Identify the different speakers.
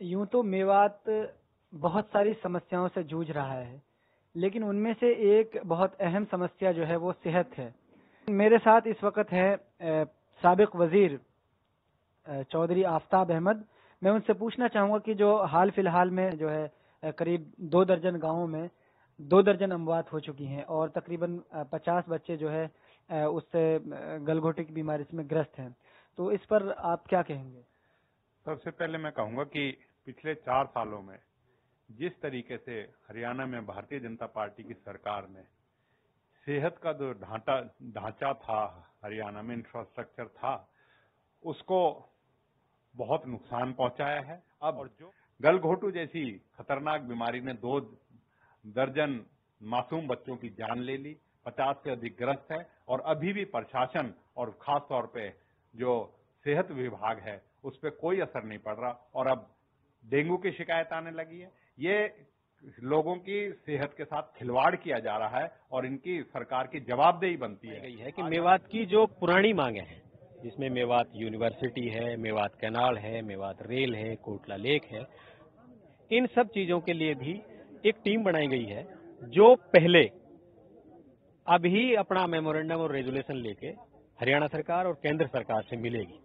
Speaker 1: यूं तो मेवात बहुत सारी समस्याओं से जूझ रहा है, लेकिन उनमें से एक बहुत अहम समस्या जो है वो सेहत है। मेरे साथ इस वक्त है साबिक वजीर चौधरी आफताब अहमद। मैं उनसे पूछना चाहूंगा कि जो हाल फिलहाल में जो है करीब 2 दर्जन गांवों में 2 दर्जन अमवात हो चुकी हैं और तकरीबन 50 बच्चे जो है उससे गलघोंटू की बीमारी से में ग्रस्त हैं। तो इस पर आप क्या कहेंगे?
Speaker 2: सबसे पहले मैं कहूंगा कि पिछले 4 सालों में जिस तरीके से हरियाणा में भारतीय जनता पार्टी की सरकार ने सेहत का जो ढांचा था, हरियाणा में इंफ्रास्ट्रक्चर था, उसको बहुत नुकसान पहुंचाया है। अब और जो गलघोंटू जैसी खतरनाक बीमारी ने 2 दर्जन मासूम बच्चों की जान ले ली, 50 से अधिक ग्रस्त है और अभी भी प्रशासन और खास तौर पे जो सेहत विभाग है उस पर कोई असर नहीं पड़ रहा और अब डेंगू की शिकायत आने लगी है। ये लोगों की सेहत के साथ खिलवाड़ किया जा रहा है और इनकी सरकार की जवाबदेही बनती
Speaker 3: है कि मेवात की जो पुरानी मांगे हैं, जिसमें मेवात यूनिवर्सिटी है, मेवात कैनाल है, मेवात रेल है, कोटला लेक है, इन सब चीजों के लिए भी एक टीम बनाई गई है जो पहले अभी अपना मेमोरेंडम और रेजुलेशन लेके हरियाणा सरकार और केंद्र सरकार से मिलेगी।